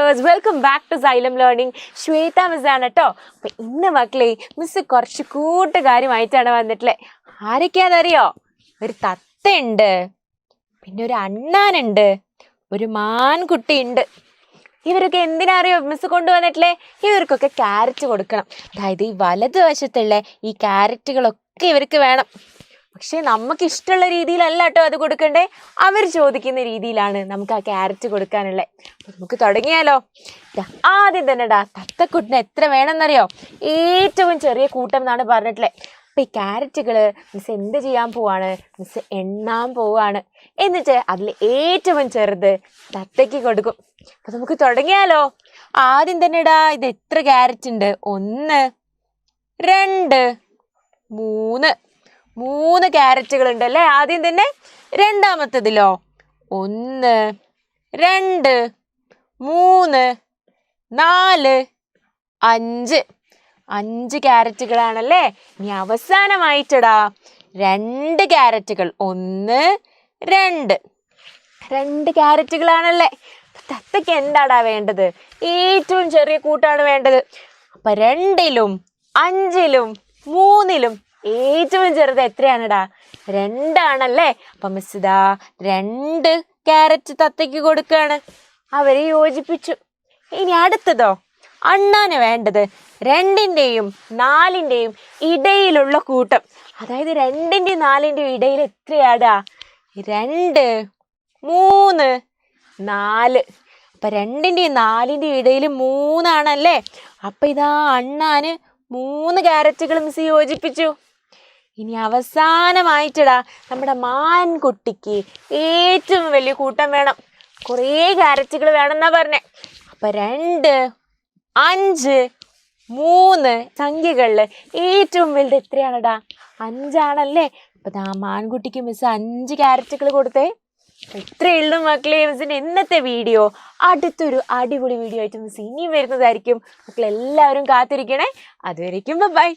Dears, welcome back to Xylem learning. Shweta miss ആണ് കേട്ടോ. അപ്പം ഇന്ന് മക്കളെ മിസ് കുറച്ച് കൂട്ടുകാരുമായിട്ടാണ് വന്നിട്ടില്ലേ. ആരൊക്കെയാണെന്നറിയോ? ഒരു തത്തയുണ്ട്, പിന്നെ ഒരു അണ്ണാനുണ്ട്, ഒരു മാൻകുട്ടിയുണ്ട്. ഇവരൊക്കെ എന്തിനറിയോ മിസ് കൊണ്ടുവന്നിട്ടില്ലേ? ഇവർക്കൊക്കെ ക്യാരറ്റ് കൊടുക്കണം. അതായത് ഈ വലതുവശത്തുള്ള ഈ ക്യാരറ്റുകളൊക്കെ ഇവർക്ക് വേണം. പക്ഷെ നമുക്ക് ഇഷ്ടമുള്ള രീതിയിലല്ല കേട്ടോ അത് കൊടുക്കണ്ടേ. അവർ ചോദിക്കുന്ന രീതിയിലാണ് നമുക്ക് ആ ക്യാരറ്റ് കൊടുക്കാനുള്ളത്. നമുക്ക് തുടങ്ങിയാലോ? ആദ്യം തന്നെടാ തത്തക്കുട്ടിന് എത്ര വേണമെന്നറിയോ? ഏറ്റവും ചെറിയ കൂട്ടം എന്നാണ് പറഞ്ഞിട്ടുള്ളത്. അപ്പം ഈ ക്യാരറ്റുകൾ മിസ് എന്ത് ചെയ്യാൻ പോവാണ്? മിസ് എണ്ണാൻ പോവാണ്. എന്നിട്ട് അതിൽ ഏറ്റവും ചെറുത് തത്തയ്ക്ക് കൊടുക്കും. അപ്പം നമുക്ക് തുടങ്ങിയാലോ? ആദ്യം തന്നെടാ ഇത് എത്ര ക്യാരറ്റ് ഉണ്ട്? 1 2 3 ക്യാരറ്റുകൾ ഉണ്ടല്ലേ ആദ്യം തന്നെ. രണ്ടാമത്തതിലോ 1 2 3 4 5 ക്യാരറ്റുകളാണല്ലേ. ഇനി അവസാനമായിട്ടടാ 2 ക്യാരറ്റുകൾ. 1 2 ക്യാരറ്റുകളാണല്ലേ. തത്തയ്ക്ക് എന്താടാ വേണ്ടത്? ഏറ്റവും ചെറിയ കൂട്ടാണ് വേണ്ടത്. അപ്പൊ 2ലും 5ലും 3ലും ഏറ്റവും ചെറുത് എത്രയാണെടാ? 2 ആണല്ലേ. അപ്പൊ മിസ് ഇതാ 2 ക്യാരറ്റ് തത്തയ്ക്ക് കൊടുക്കുകയാണ്. അവരെ യോജിപ്പിച്ചു. ഇനി അടുത്തതോ? അണ്ണാന് വേണ്ടത് 2ന്റെയും 4ന്റെയും ഇടയിലുള്ള കൂട്ടം. അതായത് 2ന്റെയും 4ന്റെയും ഇടയിൽ എത്രയാടാ? 2 3 4. അപ്പൊ 2ന്റെയും 4ന്റെയും ഇടയിൽ 3 ആണല്ലേ. അപ്പൊ ഇതാ അണ്ണാന് 3 ക്യാരറ്റുകൾ മിസ് യോജിപ്പിച്ചു. ഇനി അവസാനമായിട്ടടാ നമ്മുടെ മാൻകുട്ടിക്ക് ഏറ്റവും വലിയ കൂട്ടം വേണം. കുറേ ക്യാരറ്റുകൾ വേണമെന്നാ പറഞ്ഞേ. അപ്പൊ 2 5 3 സംഖ്യകളിൽ ഏറ്റവും വലുത് എത്രയാണടാ? 5 ആണല്ലേ. അപ്പൊ ദാ മാൻകുട്ടിക്ക് മിസ് 5 ക്യാരറ്റുകൾ കൊടുത്തേ. ഇത്രയേ ഉള്ളൂ മക്കളെ മിസ്സിന്റെ ഇന്നത്തെ വീഡിയോ. അടുത്തൊരു അടിപൊളി വീഡിയോ ആയിട്ട് മിസ് ഇനിയും വരുന്നതായിരിക്കും. മക്കളെല്ലാവരും കാത്തിരിക്കണേ. അതുവരേക്കും ബൈ.